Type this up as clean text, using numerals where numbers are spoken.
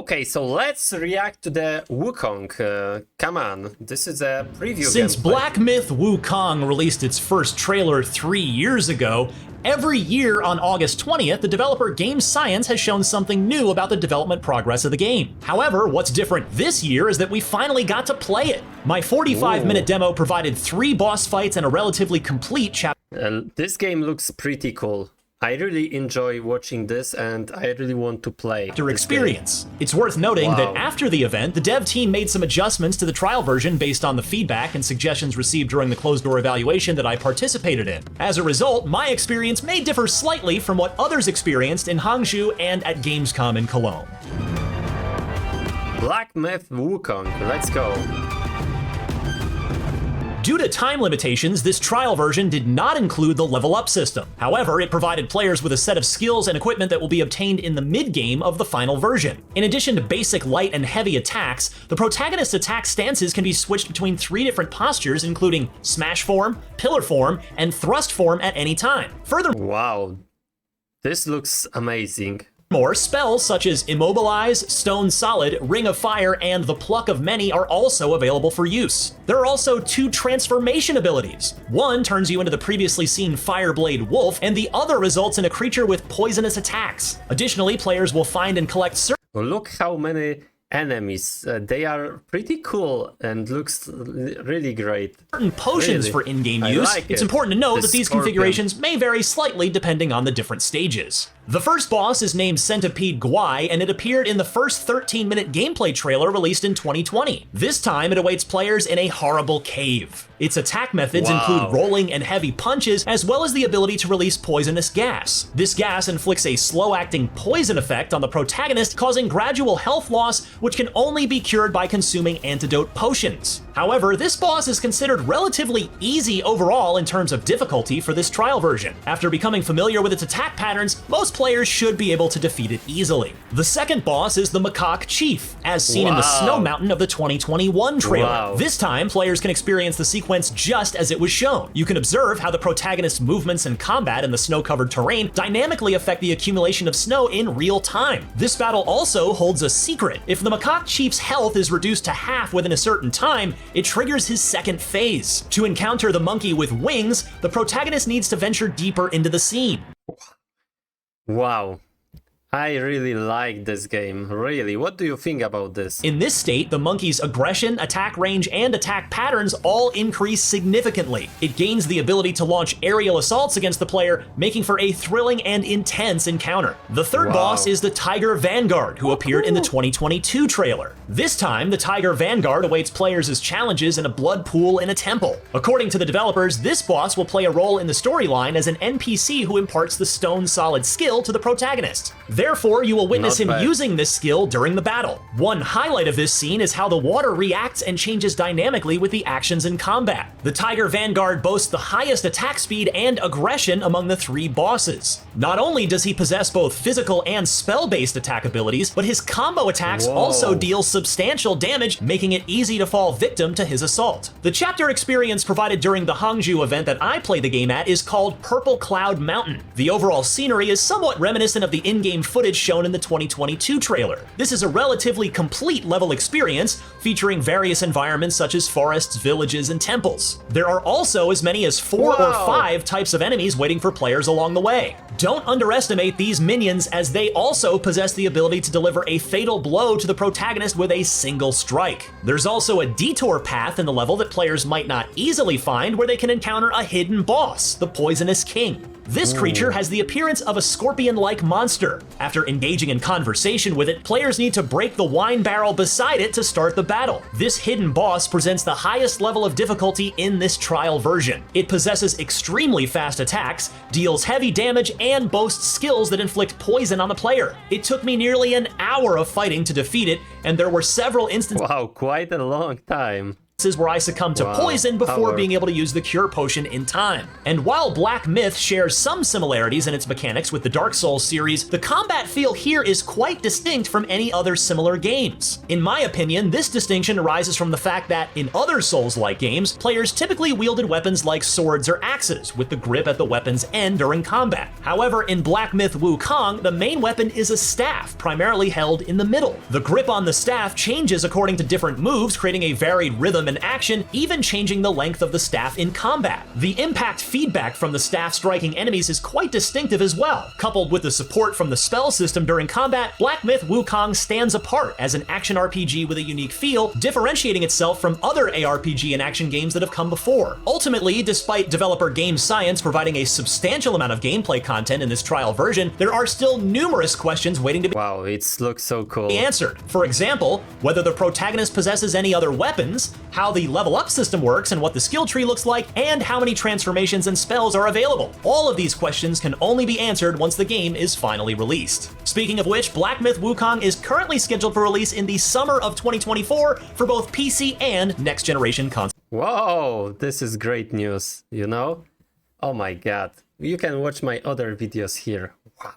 Okay, so let's react to the Wukong. Come on, this is a preview. Since gameplay. Black Myth Wukong released its first trailer 3 years ago, every year on August 20th, the developer Game Science has shown something new about the development progress of the game. However, what's different this year is that we finally got to play it. My 45-minute demo provided 3 boss fights and a relatively complete chapter. This game looks pretty cool. I really enjoy watching this and I really want to play experience. It's worth noting that after the event, the dev team made some adjustments to the trial version based on the feedback and suggestions received during the closed-door evaluation that I participated in. As a result, my experience may differ slightly from what others experienced in Hangzhou and at Gamescom in Cologne. Black Myth Wukong, let's go. Due to time limitations, this trial version did not include the level up system. However, it provided players with a set of skills and equipment that will be obtained in the mid-game of the final version. In addition to basic light and heavy attacks, the protagonist's attack stances can be switched between 3 different postures, including smash form, pillar form, and thrust form at any time. Furthermore, wow, this looks amazing. Spells such as Immobilize, Stone Solid, Ring of Fire, and the Pluck of Many are also available for use. There are also 2 transformation abilities. One turns you into the previously seen Fireblade Wolf, and the other results in a creature with poisonous attacks. Additionally, players will find and collect Look how many enemies. They are pretty cool and looks really great. certain potions for in-game use. It's important to note that these configurations may vary slightly depending on the different stages. The first boss is named Centipede Guai, and it appeared in the first 13-minute gameplay trailer released in 2020. This time, it awaits players in a horrible cave. Its attack methods include rolling and heavy punches, as well as the ability to release poisonous gas. This gas inflicts a slow-acting poison effect on the protagonist, causing gradual health loss, which can only be cured by consuming antidote potions. However, this boss is considered relatively easy overall in terms of difficulty for this trial version. After becoming familiar with its attack patterns, most players should be able to defeat it easily. The second boss is the Macaque Chief, as seen in the Snow Mountain of the 2021 trailer. This time, players can experience the sequence just as it was shown. You can observe how the protagonist's movements and combat in the snow-covered terrain dynamically affect the accumulation of snow in real time. This battle also holds a secret. If the Macaque Chief's health is reduced to half within a certain time, it triggers his second phase. To encounter the monkey with wings, the protagonist needs to venture deeper into the scene. Wow. I really like this game, really. What do you think about this? In this state, the monkey's aggression, attack range, and attack patterns all increase significantly. It gains the ability to launch aerial assaults against the player, making for a thrilling and intense encounter. The third boss is the Tiger Vanguard, who appeared in the 2022 trailer. This time, the Tiger Vanguard awaits players as challenges in a blood pool in a temple. According to the developers, this boss will play a role in the storyline as an NPC who imparts the Stone Solid skill to the protagonist. Therefore, you will witness him using this skill during the battle. One highlight of this scene is how the water reacts and changes dynamically with the actions in combat. The Tiger Vanguard boasts the highest attack speed and aggression among the 3 bosses. Not only does he possess both physical and spell-based attack abilities, but his combo attacks also deal substantial damage, making it easy to fall victim to his assault. The chapter experience provided during the Hangzhou event that I played the game at is called Purple Cloud Mountain. The overall scenery is somewhat reminiscent of the in-game footage shown in the 2022 trailer. This is a relatively complete level experience, featuring various environments such as forests, villages, and temples. There are also as many as 4 or 5 types of enemies waiting for players along the way. Don't underestimate these minions, as they also possess the ability to deliver a fatal blow to the protagonist with a single strike. There's also a detour path in the level that players might not easily find, where they can encounter a hidden boss, the Poisonous King. This creature has the appearance of a scorpion-like monster. After engaging in conversation with it, players need to break the wine barrel beside it to start the battle. This hidden boss presents the highest level of difficulty in this trial version. It possesses extremely fast attacks, deals heavy damage, and boasts skills that inflict poison on the player. It took me nearly an hour of fighting to defeat it, and there were several instances quite a long time. where I succumbed to poison before being able to use the cure potion in time. And while Black Myth shares some similarities in its mechanics with the Dark Souls series, the combat feel here is quite distinct from any other similar games. In my opinion, this distinction arises from the fact that in other Souls-like games, players typically wielded weapons like swords or axes, with the grip at the weapon's end during combat. However, in Black Myth Wukong, the main weapon is a staff, primarily held in the middle. The grip on the staff changes according to different moves, creating a varied rhythm and action, even changing the length of the staff in combat. The impact feedback from the staff striking enemies is quite distinctive as well. Coupled with the support from the spell system during combat, Black Myth Wukong stands apart as an action RPG with a unique feel, differentiating itself from other ARPG and action games that have come before. Ultimately, despite developer Game Science providing a substantial amount of gameplay content in this trial version, there are still numerous questions waiting to be it looks so cool. answered. For example, whether the protagonist possesses any other weapons, how the level up system works and what the skill tree looks like, and how many transformations and spells are available. All of these questions can only be answered once the game is finally released. Speaking of which, Black Myth Wukong is currently scheduled for release in the summer of 2024 for both PC and next generation consoles. Whoa, this is great news, you know? Oh my god. You can watch my other videos here. Wow.